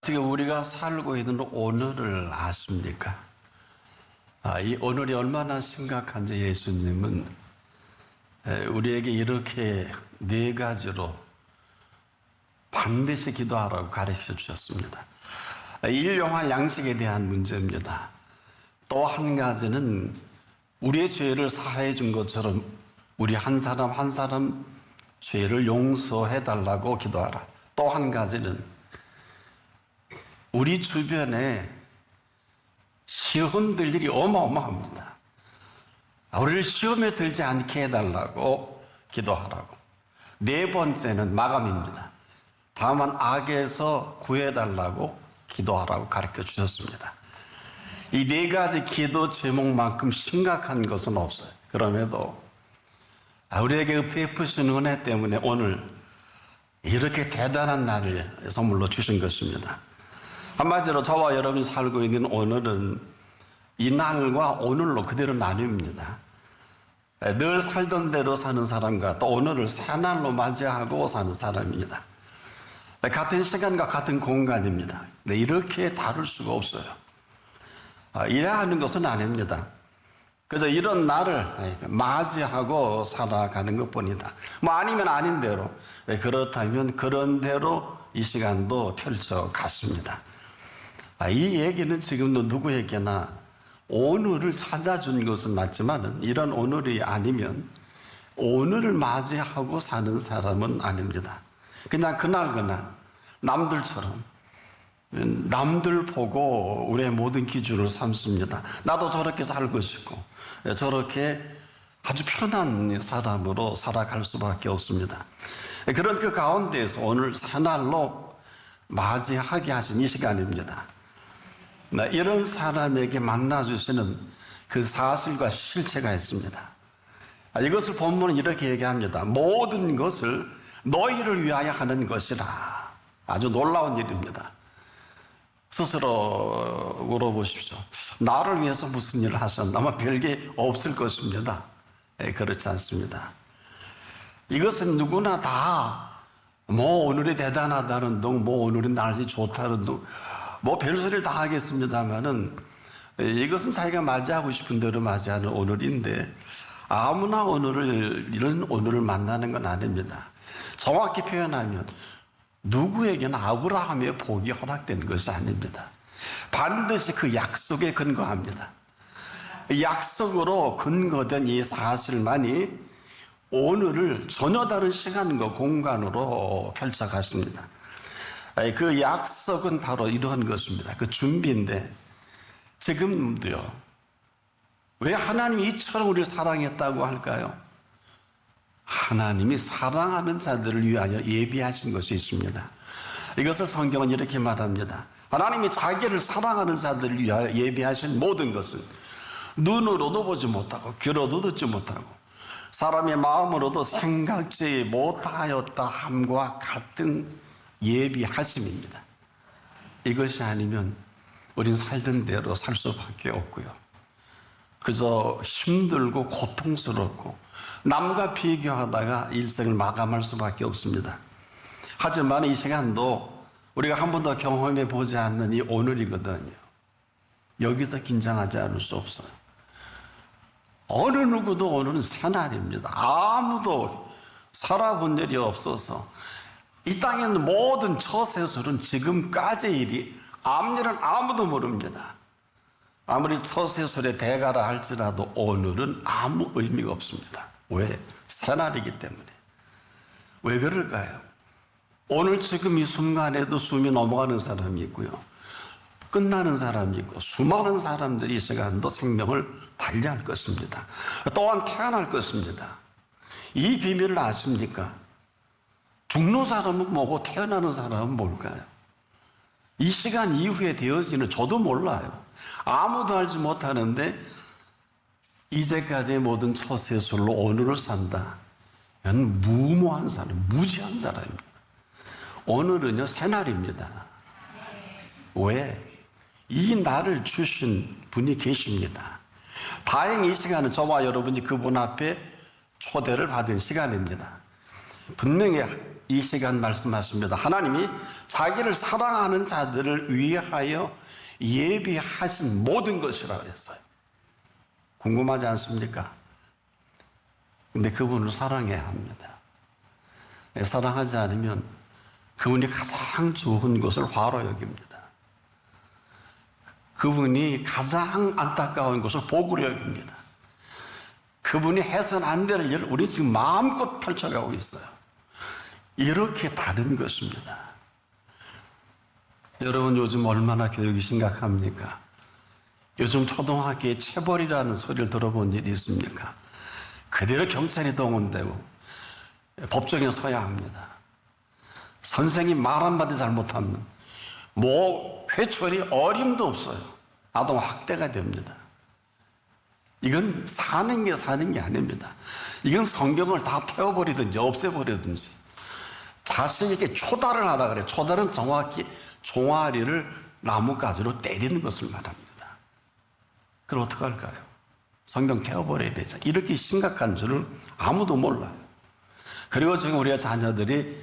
지금 우리가 살고 있는 오늘을 아십니까? 이 오늘이 얼마나 심각한지 예수님은 우리에게 이렇게 네 가지로 반드시 기도하라고 가르쳐 주셨습니다. 일용할 양식에 대한 문제입니다. 또 한 가지는 우리의 죄를 사해 준 것처럼 우리 한 사람 한 사람 죄를 용서해 달라고 기도하라. 또 한 가지는 우리 주변에 시험 들 일이 어마어마합니다. 우리를 시험에 들지 않게 해달라고 기도하라고. 네 번째는 마감입니다. 다만 악에서 구해달라고 기도하라고 가르쳐 주셨습니다. 이 네 가지 기도 제목만큼 심각한 것은 없어요. 그럼에도 우리에게 베푸신 은혜 때문에 오늘 이렇게 대단한 날을 선물로 주신 것입니다. 한마디로 저와 여러분이 살고 있는 오늘은 이날과 오늘로 그대로 나뉩니다. 늘 살던 대로 사는 사람과 또 오늘을 새날로 맞이하고 사는 사람입니다. 같은 시간과 같은 공간입니다. 이렇게 다를 수가 없어요. 이래야 하는 것은 아닙니다. 그저 이런 날을 맞이하고 살아가는 것뿐이다. 아니면 아닌 대로, 그렇다면 그런 대로 이 시간도 펼쳐갔습니다. 이 얘기는 지금도 누구에게나 오늘을 찾아준 것은 맞지만 이런 오늘이 아니면 오늘을 맞이하고 사는 사람은 아닙니다. 그냥 그날 남들처럼 남들 보고 우리의 모든 기준을 삼습니다. 나도 저렇게 살고 싶고 저렇게 아주 편한 사람으로 살아갈 수밖에 없습니다. 그런 그 가운데에서 오늘 새날로 맞이하게 하신 이 시간입니다. 이런 사람에게 만나주시는 그 사실과 실체가 있습니다. 이것을 본문은 이렇게 얘기합니다. 모든 것을 너희를 위하여 하는 것이라. 아주 놀라운 일입니다. 스스로 물어보십시오. 나를 위해서 무슨 일을 하셨나? 아마 별게 없을 것입니다. 그렇지 않습니다. 이것은 누구나 다 오늘이 대단하다는 둥, 오늘이 날씨 좋다는 둥, 별소리를 다 하겠습니다만은 이것은 자기가 맞이하고 싶은 대로 맞이하는 오늘인데 아무나 이런 오늘을 만나는 건 아닙니다. 정확히 표현하면 누구에게나 아브라함의 복이 허락된 것이 아닙니다. 반드시 그 약속에 근거합니다. 약속으로 근거된 이 사실만이 오늘을 전혀 다른 시간과 공간으로 펼쳐갔습니다. 그 약속은 바로 이러한 것입니다. 그 준비인데 지금도요. 왜 하나님이 이처럼 우리를 사랑했다고 할까요? 하나님이 사랑하는 자들을 위하여 예비하신 것이 있습니다. 이것을 성경은 이렇게 말합니다. 하나님이 자기를 사랑하는 자들을 위하여 예비하신 모든 것은 눈으로도 보지 못하고 귀로도 듣지 못하고 사람의 마음으로도 생각지 못하였다 함과 같은 예비하심입니다. 이것이 아니면 우린 살던 대로 살 수밖에 없고요. 그저 힘들고 고통스럽고 남과 비교하다가 일생을 마감할 수밖에 없습니다. 하지만 이 시간도 우리가 한 번도 경험해 보지 않는 이 오늘이거든요. 여기서 긴장하지 않을 수 없어요. 어느 누구도 오늘은 새날입니다. 아무도 살아본 일이 없어서 이 땅에 있는 모든 처세술은 지금까지의 일이 앞일은 아무도 모릅니다. 아무리 처세술의 대가라 할지라도 오늘은 아무 의미가 없습니다. 왜? 새날이기 때문에. 왜 그럴까요? 오늘 지금 이 순간에도 숨이 넘어가는 사람이 있고요. 끝나는 사람이 있고 수많은 사람들이 이 시간도 생명을 달리할 것입니다. 또한 태어날 것입니다. 이 비밀을 아십니까? 죽는 사람은 뭐고 태어나는 사람은 뭘까요? 이 시간 이후에 되어지는 저도 몰라요. 아무도 알지 못하는데 이제까지의 모든 처세술로 오늘을 산다. 이건 무모한 사람, 무지한 사람입니다. 오늘은요 새날입니다. 왜? 이 날을 주신 분이 계십니다. 다행히 이 시간은 저와 여러분이 그분 앞에 초대를 받은 시간입니다. 분명히 이 시간 말씀하십니다. 하나님이 자기를 사랑하는 자들을 위하여 예비하신 모든 것이라고 했어요. 궁금하지 않습니까? 근데 그분을 사랑해야 합니다. 사랑하지 않으면 그분이 가장 좋은 것을 화로 여깁니다. 그분이 가장 안타까운 것을 복으로 여깁니다. 그분이 해서는 안 될 일을 우리 지금 마음껏 펼쳐가고 있어요. 이렇게 다른 것입니다. 여러분 요즘 얼마나 교육이 심각합니까? 요즘 초등학교에 체벌이라는 소리를 들어본 일이 있습니까? 그대로 경찰이 동원되고 법정에 서야 합니다. 선생님 말 한마디 잘못하면 회초리 어림도 없어요. 아동 학대가 됩니다. 이건 사는 게 아닙니다. 이건 성경을 다 태워버리든지 없애버리든지 자신에게 초달을 하라 그래요. 초달은 정확히 종아리를 나뭇가지로 때리는 것을 말합니다. 그럼 어떡할까요? 성경 태워버려야 되죠. 이렇게 심각한 줄을 아무도 몰라요. 그리고 지금 우리의 자녀들이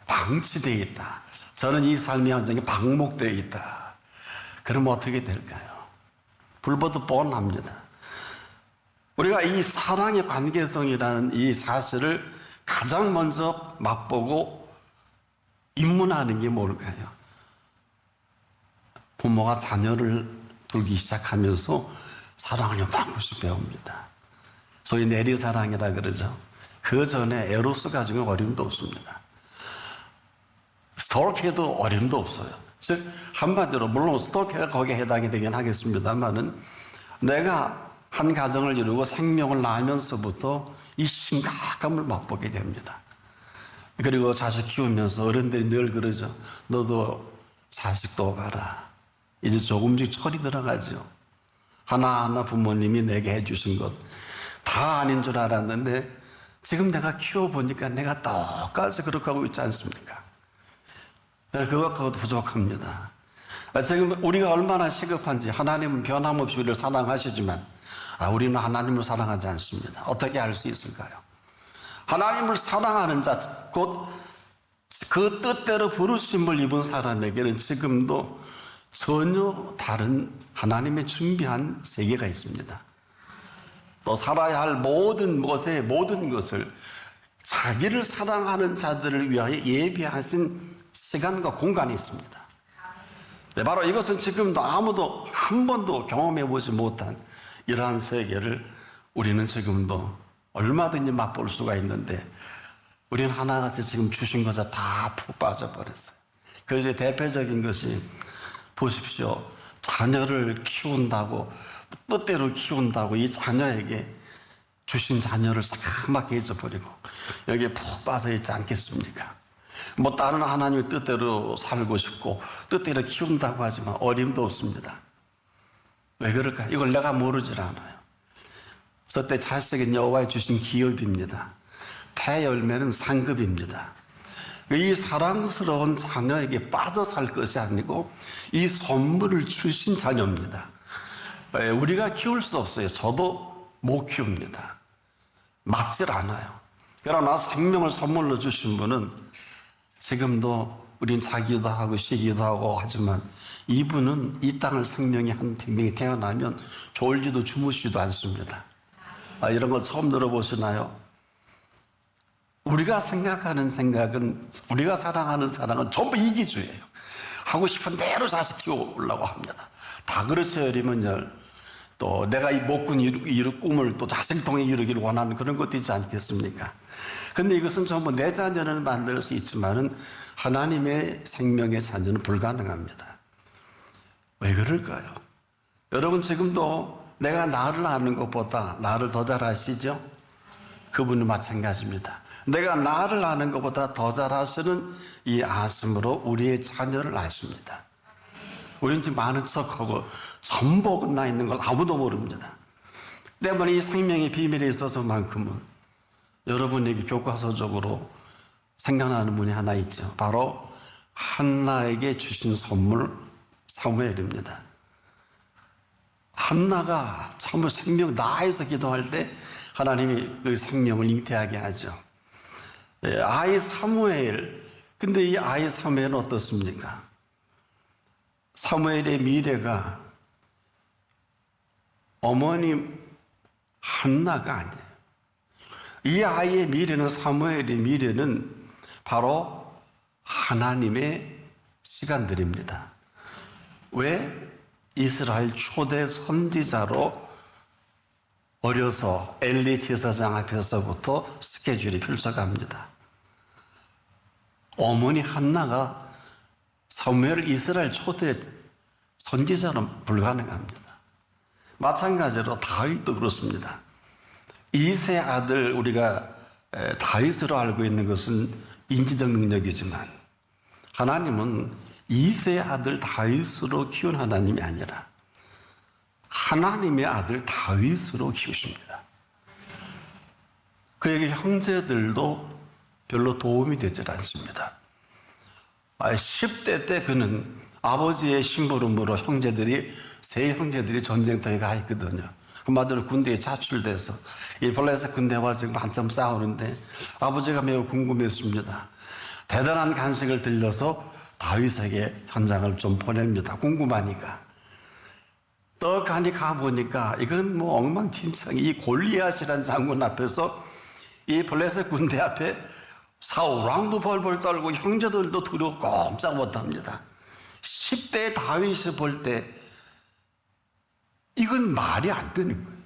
방치되어 있다. 저는 이 삶의 현장에 방목되어 있다. 그러면 어떻게 될까요? 불보듯 뻔합니다. 우리가 이 사랑의 관계성이라는 이 사실을 가장 먼저 맛보고 입문하는 게 뭘까요? 부모가 자녀를 두기 시작하면서 사랑을 요만큼씩 배웁니다. 소위 내리사랑이라 그러죠. 그 전에 에로스 가지고는 어림도 없습니다. 스토킹에도 어림도 없어요. 즉 한마디로 물론 스토킹가 거기에 해당이 되긴 하겠습니다만은 내가 한 가정을 이루고 생명을 낳으면서부터 이 심각함을 맛보게 됩니다. 그리고 자식 키우면서 어른들이 늘 그러죠. 너도 자식도 봐라. 이제 조금씩 철이 들어가죠. 하나하나 부모님이 내게 해주신 것 다 아닌 줄 알았는데 지금 내가 키워보니까 내가 똑같이 그렇게 하고 있지 않습니까? 그것도 부족합니다. 지금 우리가 얼마나 시급한지 하나님은 변함없이 우리를 사랑하시지만 우리는 하나님을 사랑하지 않습니다. 어떻게 알 수 있을까요? 하나님을 사랑하는 자, 곧 그 뜻대로 부르심을 입은 사람에게는 지금도 전혀 다른 하나님의 준비한 세계가 있습니다. 또 살아야 할 모든 것을 자기를 사랑하는 자들을 위하여 예비하신 시간과 공간이 있습니다. 네, 바로 이것은 지금도 아무도 한 번도 경험해 보지 못한 이러한 세계를 우리는 지금도 얼마든지 맛볼 수가 있는데 우리는 하나같이 지금 주신 것에 다 푹 빠져버렸어요. 그래서 대표적인 것이 보십시오. 자녀를 키운다고 뜻대로 키운다고 이 자녀에게 주신 자녀를 새까맣게 잊어버리고 여기에 푹 빠져 있지 않겠습니까? 뭐 다른 하나님의 뜻대로 살고 싶고 뜻대로 키운다고 하지만 어림도 없습니다. 왜 그럴까? 이걸 내가 모르질 않아요. 그때 자식은 여호와의 주신 기업입니다. 태열매는 상급입니다. 이 사랑스러운 자녀에게 빠져 살 것이 아니고 이 선물을 주신 자녀입니다. 우리가 키울 수 없어요. 저도 못 키웁니다. 맞질 않아요. 그러나 생명을 선물로 주신 분은 지금도 우린 자기도 하고 쉬기도 하고 하지만 이분은 이 땅을 생명이 한 생명이 태어나면 졸지도 주무시지도 않습니다. 이런 거 처음 들어보시나요? 우리가 생각하는 생각은 우리가 사랑하는 사랑은 전부 이기주의예요. 하고 싶은 대로 자식 키우려고 합니다. 다 그렇죠. 이러면요. 또 내가 이 목군 이룰 꿈을 또 자식을 통해 이루기를 원하는 그런 것도 있지 않겠습니까? 근데 이것은 전부 내 자녀는 만들 수 있지만은 하나님의 생명의 자녀는 불가능합니다. 왜 그럴까요? 여러분 지금도 내가 나를 아는 것보다 나를 더 잘 아시죠? 그분은 마찬가지입니다. 내가 나를 아는 것보다 더 잘 아시는 이 아심으로 우리의 자녀를 아십니다. 우리는 지금 아는 척하고 전부 끝나 있는 걸 아무도 모릅니다. 때문에 이 생명의 비밀에 있어서만큼은 여러분에게 교과서적으로 생각나는 분이 하나 있죠. 바로 한나에게 주신 선물 사무엘입니다. 한나가 참으로 생명 나에서 기도할 때 하나님이 그 생명을 잉태하게 하죠. 아이 사무엘. 근데 이 아이 사무엘은 어떻습니까? 사무엘의 미래가 어머님 한나가 아니에요. 이 아이의 미래는, 사무엘의 미래는 바로 하나님의 시간들입니다. 왜? 이스라엘 초대 선지자로 어려서 엘리 제사장 앞에서부터 스케줄이 펼쳐갑니다. 어머니 한나가 사무엘 이스라엘 초대 선지자는 불가능합니다. 마찬가지로 다윗도 그렇습니다. 이세 아들, 우리가 다윗으로 알고 있는 것은 인지적 능력이지만 하나님은 이세 아들 다윗으로 키운 하나님이 아니라 하나님의 아들 다윗으로 키우십니다. 그에게 형제들도 별로 도움이 되질 않습니다. 10대 때 그는 아버지의 심부름으로 세 형제들이 전쟁터에 가 있거든요. 한마디로 군대에 차출돼서 이 블레셋 군대와 지금 한참 싸우는데 아버지가 매우 궁금했습니다. 대단한 간식을 들려서 다윗에게 현장을 좀 보냅니다. 궁금하니까. 떡하니 가보니까 이건 뭐 엉망진창, 이 골리앗이라는 장군 앞에서 이 블레셋 군대 앞에 사울 왕도 벌벌 떨고 형제들도 두려워 꼼짝 못합니다. 10대 다윗을 볼 때 이건 말이 안 되는 거예요.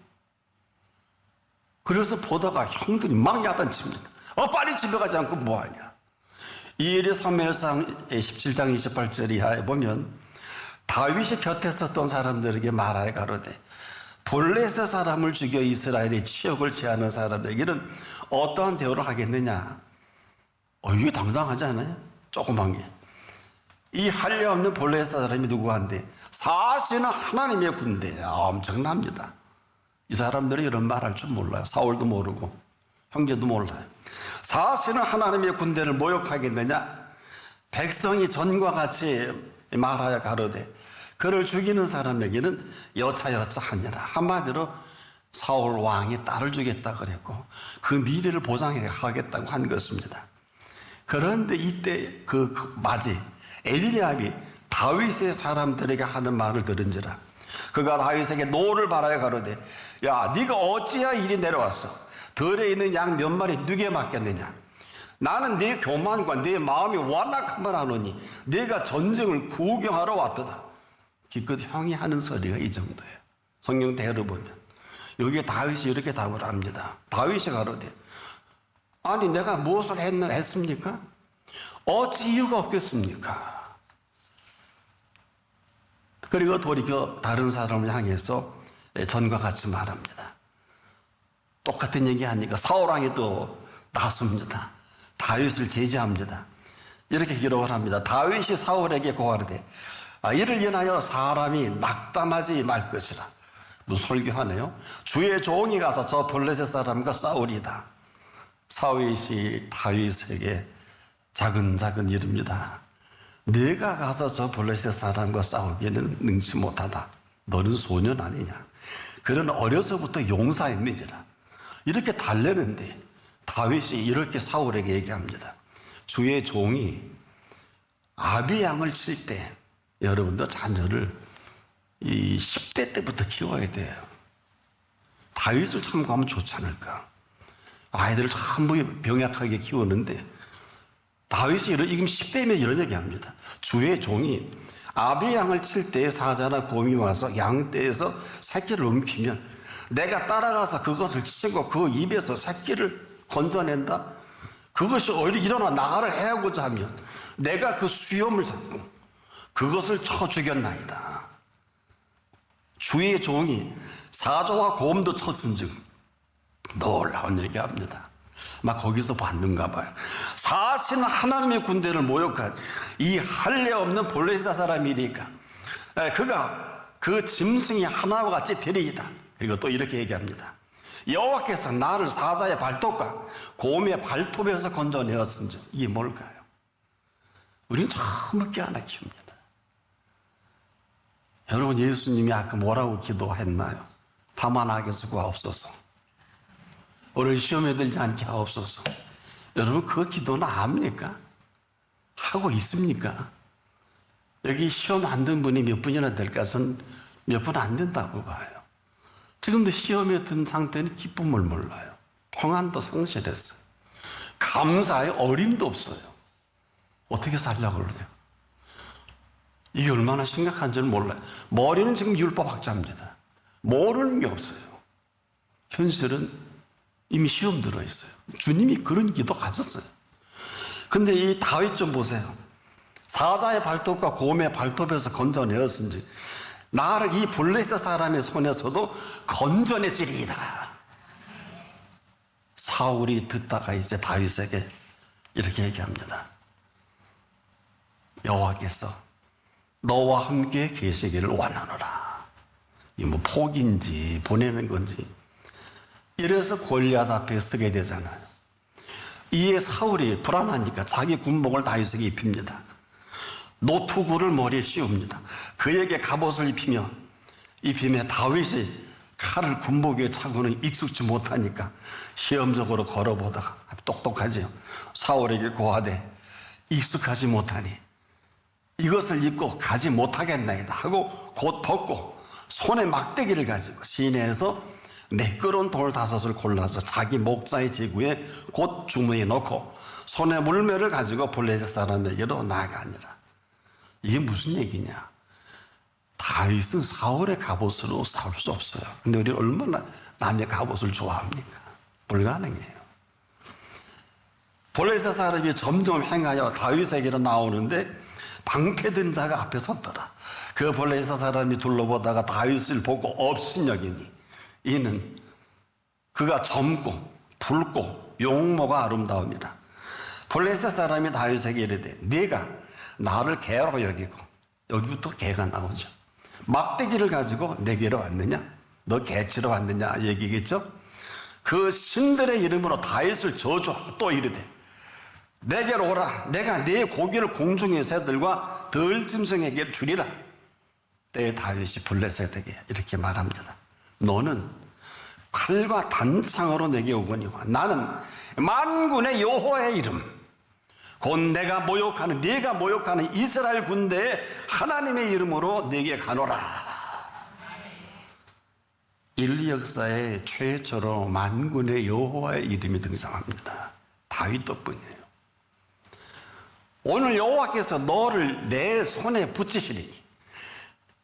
그래서 보다가 형들이 막 야단칩니다. 빨리 집에 가지 않고 뭐하냐. 이엘의 사무엘상 17장 28절 이하에 보면 다윗이 곁에 섰던 사람들에게 말하여 가로되 블레셋 사람을 죽여 이스라엘의 치욕을 취하는 사람에게는 어떠한 대우를 하겠느냐. 이게 당당하지 않아요? 조그만 게. 이 할례 없는 블레셋 사람이 누구한테? 사실은 하나님의 군대. 엄청납니다. 이 사람들이 이런 말할 줄 몰라요. 사울도 모르고 형제도 몰라요. 사실은 하나님의 군대를 모욕하겠느냐? 백성이 전과 같이 말하여 가로되 그를 죽이는 사람에게는 여차여차하니라. 한마디로 사울 왕이 딸을 주겠다 그랬고 그 미래를 보장하겠다고 한 것입니다. 그런데 이때 그 맞이 엘리압이 다윗의 사람들에게 하는 말을 들은지라 그가 다윗에게 노를 바라여 가로되 야 네가 어찌야 이리 내려왔어? 들에 있는 양 몇 마리 누게 맡겼느냐? 나는 네 교만과 네 마음이 완악함을 하노니 네가 전쟁을 구경하러 왔도다. 기껏 형이 하는 소리가 이 정도예요. 성경 대로 보면 여기에 다윗이 이렇게 답을 합니다. 다윗이 가로되 아니 내가 무엇을 했습니까? 어찌 이유가 없겠습니까? 그리고 돌이켜 다른 사람을 향해서 전과 같이 말합니다. 똑같은 얘기하니까 사울왕이 또 나섭니다. 다윗을 제지합니다. 이렇게 기록을 합니다. 다윗이 사울에게 고하르되 이를 인하여 사람이 낙담하지 말 것이라. 무슨 설교하네요. 주의 종이 가서 저 블레셋 사람과 싸우리다. 사윗이 다윗에게 자근자근 이릅니다. 네가 가서 저 블레셋 사람과 싸우기에는 능치 못하다. 너는 소년 아니냐. 그는 어려서부터 용사였느니라. 이렇게 달래는데 다윗이 이렇게 사울에게 얘기합니다. 주의 종이 아비양을 칠 때 여러분도 자녀를 이 10대 때부터 키워야 돼요. 다윗을 참고하면 좋지 않을까. 아이들을 전부 병약하게 키우는데 다윗이 지금 10대면 이런 얘기합니다. 주의 종이 아비양을 칠 때에 사자나 곰이 와서 양떼에서 새끼를 움키면 내가 따라가서 그것을 치고 그 입에서 새끼를 건져낸다. 그것이 오히려 일어나 나를 해하고자 하면 내가 그 수염을 잡고 그것을 쳐 죽였나이다. 주의 종이 사자와 곰도 쳤은즉 놀라운 얘기합니다. 막 거기서 봤는가 봐요. 사실은 하나님의 군대를 모욕한 이 할례 없는 블레셋 사람이니까 그가 그 짐승이 하나와 같이 되리이다. 그리고 또 이렇게 얘기합니다. 여호와께서 나를 사자의 발톱과 곰의 발톱에서 건져내었은즉 이게 뭘까요? 우리는 처음 깨어나 키웁니다. 여러분 예수님이 아까 뭐라고 기도했나요? 다만 악에서 구하옵소서. 우리를 시험에 들지 않게 하옵소서. 여러분 그 기도는 압니까? 하고 있습니까? 여기 시험 안 든 분이 몇 분이나 될까? 전 몇 분 안 된다고 봐요. 지금도 시험에 든 상태는 기쁨을 몰라요. 평안도 상실했어요. 감사의 어림도 없어요. 어떻게 살려고 그러냐? 이게 얼마나 심각한지는 몰라요. 머리는 지금 율법 학자입니다. 모르는 게 없어요. 현실은 이미 시험 들어있어요. 주님이 그런 기도 하셨어요. 근데 이 다윗 좀 보세요. 사자의 발톱과 곰의 발톱에서 건져내었은지 나를 이 블레셋 사람의 손에서도 건져내시리이다. 사울이 듣다가 이제 다윗에게 이렇게 얘기합니다. 여호와께서 너와 함께 계시기를 원하노라. 이 뭐 폭인지 보내는 건지. 이래서 골리앗 앞에 서게 되잖아요. 이에 사울이 불안하니까 자기 군복을 다윗에게 입힙니다. 노투구를 머리에 씌웁니다. 그에게 갑옷을 입히며 다윗이 칼을 군복 위에 차고는 익숙지 못하니까 시험적으로 걸어보다가 똑똑하지요. 사울에게 고하되 익숙하지 못하니 이것을 입고 가지 못하겠나이다 하고 곧 벗고 손에 막대기를 가지고 시내에서 매끄러운 돌 5을 골라서 자기 목자의 제구에 곧 주머니에 넣고 손에 물매를 가지고 블레셋 사람에게로 나아가니라. 이게 무슨 얘기냐? 다윗은 사울의 갑옷으로 싸울 수 없어요. 근데 우리 얼마나 남의 갑옷을 좋아합니까? 불가능해요. 블레셋 사람이 점점 행하여 다윗에게로 나오는데 방패든 자가 앞에 섰더라. 그 블레셋 사람이 둘러보다가 다윗을 보고 업신여기니 이는 그가 젊고 붉고 용모가 아름다움이라. 블레셋 사람이 다윗에게 이르되 네가 나를 개로 여기고, 여기부터 개가 나오죠. 막대기를 가지고 내게로 왔느냐? 너 개치러 왔느냐? 얘기겠죠? 그 신들의 이름으로 다윗을 저주하고 또 이르되 내게로 오라. 내가 네 고기를 공중의 새들과 들짐승에게 주리라. 때에 다윗이 블레셋에게 이렇게 말합니다. 너는 칼과 단창으로 내게 오거니와 나는 만군의 여호와의 이름 곧 네가 모욕하는 이스라엘 군대의 하나님의 이름으로 네게 가노라. 인류 역사에 최초로 만군의 여호와의 이름이 등장합니다. 다윗 덕분이에요. 오늘 여호와께서 너를 내 손에 붙이시리니,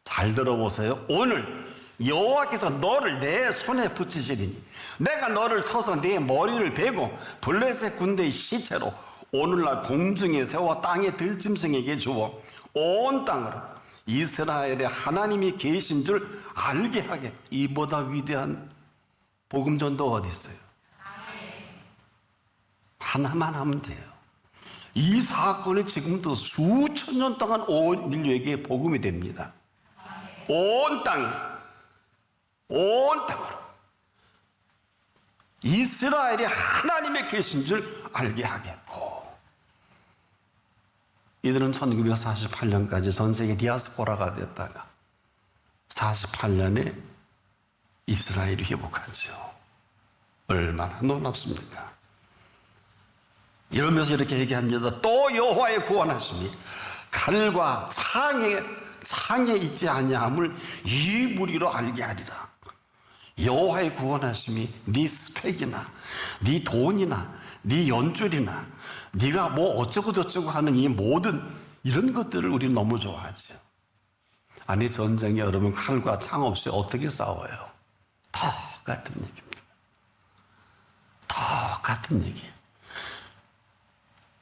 잘 들어보세요. 오늘 여호와께서 너를 내 손에 붙이시리니 내가 너를 쳐서 네 머리를 베고 블레셋 군대의 시체로 오늘날 공중의 새와 땅의 들짐승에게 주어 온 땅으로 이스라엘의 하나님이 계신 줄 알게 하게. 이보다 위대한 복음전도 어디 있어요? 하나만 하면 돼요. 이 사건이 지금도 수천 년 동안 온 인류에게 복음이 됩니다. 온 땅으로 이스라엘이 하나님의 계신 줄 알게 하겠고, 이들은 1948년까지 전 세계 디아스포라가 됐다가 48년에 이스라엘이 회복하죠. 얼마나 놀랍습니까? 이러면서 이렇게 얘기합니다. 또 여호와의 구원하심이 칼과 창에 있지 아니함을 이 무리로 알게 하리라. 여호와의 구원하심이 네 스펙이나 네 돈이나 네 연줄이나 네가 뭐 어쩌고 저쩌고 하는 이 모든 이런 것들을 우리 너무 좋아하죠. 아니, 전쟁에 여러분 칼과 창 없이 어떻게 싸워요? 똑같은 얘기입니다. 똑같은 얘기.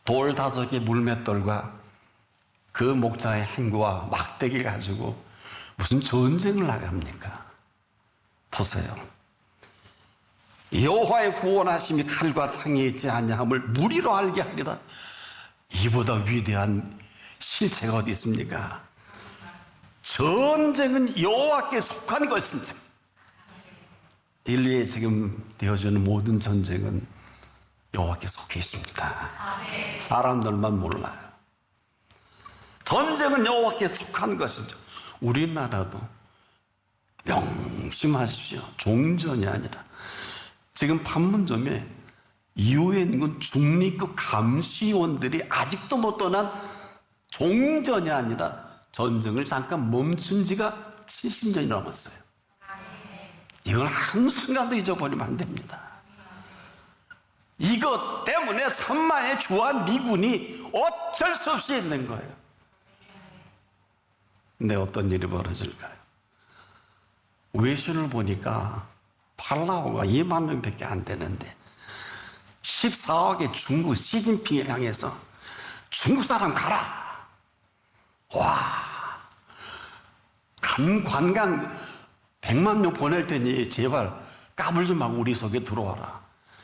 돌 5개 물맷돌과 그 목자의 행구와 막대기 가지고 무슨 전쟁을 나갑니까? 보세요. 여호와의 구원하심이 칼과 창에 있지 아니함을 무리로 알게 하리라. 이보다 위대한 실체가 어디 있습니까? 전쟁은 여호와께 속한 것인지. 인류에 지금 되어지는 모든 전쟁은 여호와께 속해 있습니다. 사람들만 몰라요. 전쟁은 여호와께 속한 것이죠. 우리나라도 명심하십시오. 종전이 아니라 지금 판문점에 유엔군 중립국 감시원들이 아직도 못 떠난 종전이 아니라 전쟁을 잠깐 멈춘 지가 70년이 넘었어요. 이걸 한순간도 잊어버리면 안 됩니다. 이것 때문에 산마의 주한 미군이 어쩔 수 없이 있는 거예요. 근데 어떤 일이 벌어질까요? 외신을 보니까 팔라오가 2만 명밖에 안 되는데 14억의 중국 시진핑을 향해서 중국 사람 가라. 와, 관광 100만 명 보낼 테니 제발 까불 좀 하고 우리 속에 들어와라.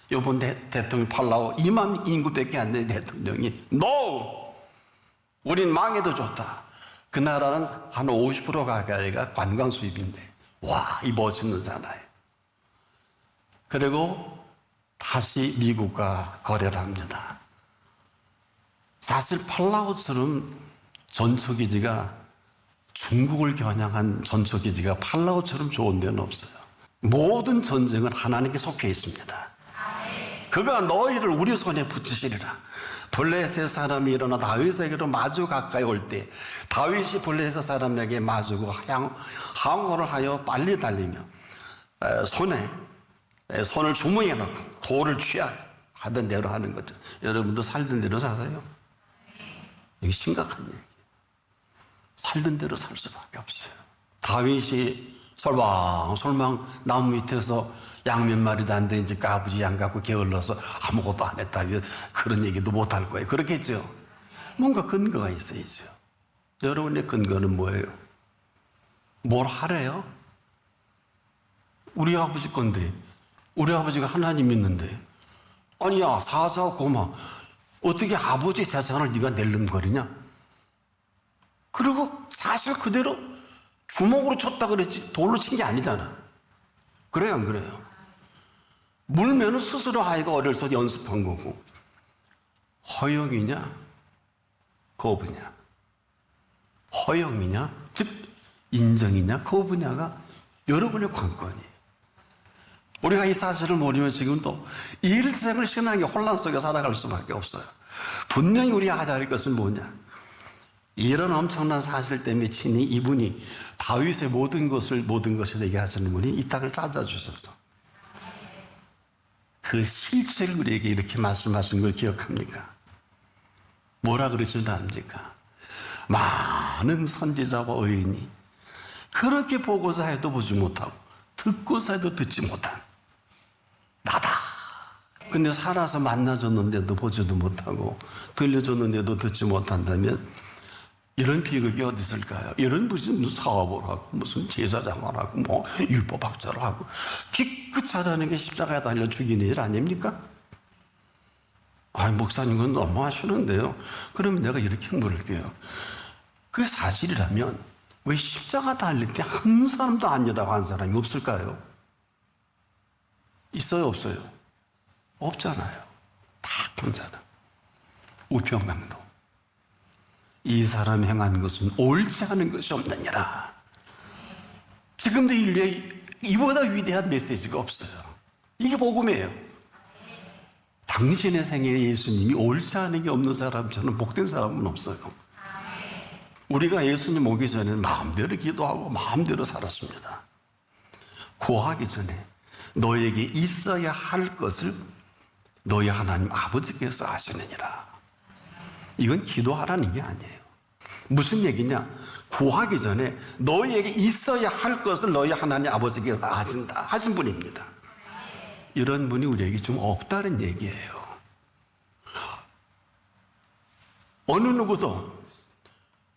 이번 대통령 팔라오 2만 인구밖에 안 되는 대통령이 NO! 우린 망해도 좋다. 그 나라는 한 50% 가까이가 관광 수입인데 와, 이 멋있는 사나이. 그리고 다시 미국과 거래를 합니다. 사실 팔라오처럼 전초기지가 중국을 겨냥한 전초기지가 팔라오처럼 좋은 데는 없어요. 모든 전쟁은 하나님께 속해 있습니다. 그가 너희를 우리 손에 붙이시리라. 블레셋 사람이 일어나 다윗에게로 마주 가까이 올 때 다윗이 블레셋 사람에게 마주고 항호를 하여 빨리 달리며 손을 주머니에 넣고 돌을 취하여 하던 대로 하는 거죠. 여러분도 살던 대로 사세요. 이게 심각한 얘기. 살던 대로 살 수밖에 없어요. 다윗이 설망설망 나무 밑에서 양 몇 마리도 안 돼, 이제 까부지 양 갖고 게을러서 아무것도 안 했다. 그런 얘기도 못 할 거예요. 그렇겠죠? 뭔가 근거가 있어야죠. 여러분의 근거는 뭐예요? 뭘 하래요? 우리 아버지 건데, 우리 아버지가 하나님 믿는데, 아니야, 사자 고마. 어떻게 아버지 재산을 네가 낼름거리냐? 그리고 사실 그대로 주먹으로 쳤다 그랬지 돌로 친 게 아니잖아. 그래요, 안 그래요? 물면은 스스로 아이가 어려서 연습한 거고. 허영이냐? 거부냐? 허영이냐? 즉 인정이냐? 거부냐가 여러분의 관건이에요. 우리가 이 사실을 모르면 지금도 일생을 신앙의 혼란 속에 살아갈 수밖에 없어요. 분명히 우리가 알아야 할 것은 뭐냐? 이런 엄청난 사실 때문에 친히 이분이 다윗의 모든 것을 얘기하시는 분이 이 땅을 찾아주셔서 그 실체를 우리에게 이렇게 말씀하신 걸 기억합니까? 뭐라 그러시는 압니까? 많은 선지자와 의인이 그렇게 보고자 해도 보지 못하고 듣고자 해도 듣지 못한 나다. 근데 살아서 만나줬는데도 보지도 못하고 들려줬는데도 듣지 못한다면 이런 비극이 어디 있을까요? 이런 무슨 사업을 하고 무슨 제사장을 하고 뭐 율법학자를 하고 기껏 잘하는 게 십자가에 달려 죽이는 일 아닙니까? 아, 목사님 그건 너무 하시는데요. 그러면 내가 이렇게 물을게요. 그게 사실이라면 왜 십자가 달릴 때 한 사람도 아니라고 한 사람이 없을까요? 있어요, 없어요? 없잖아요. 다 한 사람. 우평강도. 이 사람이 행한 것은 옳지 않은 것이 없느니라. 지금도 인류에 이보다 위대한 메시지가 없어요. 이게 복음이에요. 당신의 생애에 예수님이 옳지 않은 게 없는 사람처럼 복된 사람은 없어요. 우리가 예수님 오기 전에는 마음대로 기도하고 마음대로 살았습니다. 구하기 전에 너에게 있어야 할 것을 너희 하나님 아버지께서 아시느니라. 이건 기도하라는 게 아니에요. 무슨 얘기냐? 구하기 전에 너희에게 있어야 할 것을 너희 하나님 아버지께서 아신다 하신 분입니다. 이런 분이 우리에게 좀 없다는 얘기예요. 어느 누구도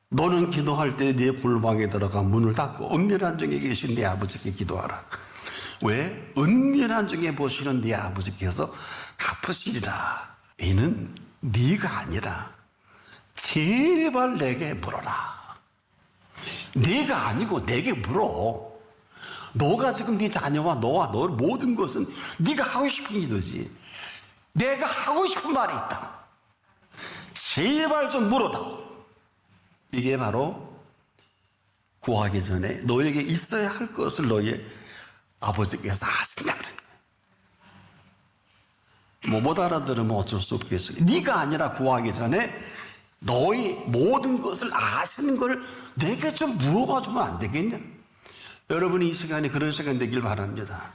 너는 기도할 때 네 골방에 들어가 문을 닫고 은밀한 중에 계신 네 아버지께 기도하라. 왜? 은밀한 중에 보시는 네 아버지께서 갚으시리라. 이는 네가 아니라 제발 내게 물어라. 네가 아니고 내게 물어. 너가 지금 네 자녀와 너와 너의 모든 것은 네가 하고 싶은 기도지. 내가 하고 싶은 말이 있다. 제발 좀 물어다. 이게 바로 구하기 전에 너에게 있어야 할 것을 너의 아버지께서 하신다 그러는 거예요. 뭐 못 알아들으면 어쩔 수 없겠어. 네가 아니라 구하기 전에 너희 모든 것을 아시는 걸 내게 좀 물어봐 주면 안 되겠냐? 여러분이 이 시간에 그런 시간 되길 바랍니다.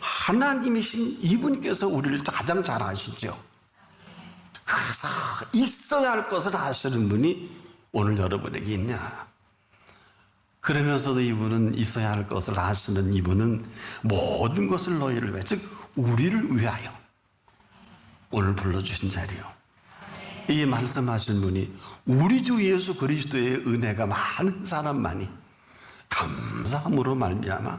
하나님이신 이분께서 우리를 가장 잘 아시죠. 그래서 있어야 할 것을 아시는 분이 오늘 여러분에게 있냐? 그러면서도 이분은 있어야 할 것을 아시는 이분은 모든 것을 너희를 위해, 즉 우리를 위하여 오늘 불러주신 자리요. 이 말씀하신 분이 우리 주 예수 그리스도의 은혜가 많은 사람만이 감사함으로 말미암아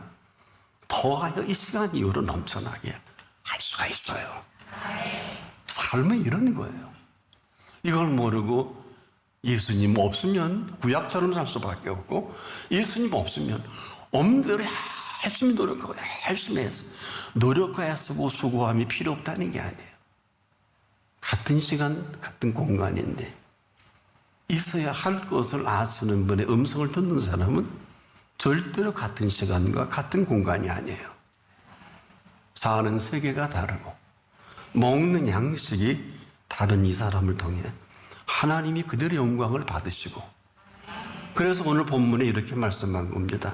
더하여 이 시간 이후로 넘쳐나게 할 수가 있어요. 삶은 이런 거예요. 이걸 모르고 예수님 없으면 구약처럼 살 수밖에 없고, 예수님 없으면 없는 대로 열심히 노력하고 열심히 해서 노력해야 쓰고 수고함이 필요 없다는 게 아니에요. 같은 시간 같은 공간인데 있어야 할 것을 아시는 분의 음성을 듣는 사람은 절대로 같은 시간과 같은 공간이 아니에요. 사는 세계가 다르고 먹는 양식이 다른 이 사람을 통해 하나님이 그들의 영광을 받으시고, 그래서 오늘 본문에 이렇게 말씀한 겁니다.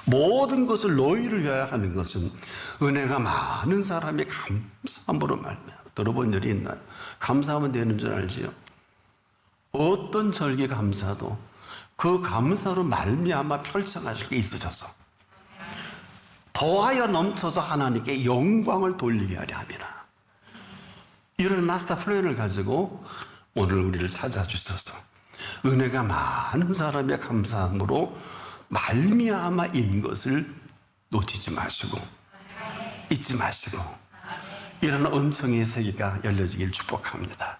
모든 것을 너희를 위하여 하는 것은 은혜가 많은 사람의 감사함으로 말미암아. 들어본 일이 있나요? 감사하면 되는 줄 알지요? 어떤 절기 감사도 그 감사로 말미암아 펼쳐가실 게 있으셔서 더하여 넘쳐서 하나님께 영광을 돌리게 하려 함이라. 이런 마스터 플랜을 가지고 오늘 우리를 찾아주셔서 은혜가 많은 사람의 감사함으로 말미암아인 것을 놓치지 마시고 잊지 마시고 이런 은총의 세계가 열려지길 축복합니다.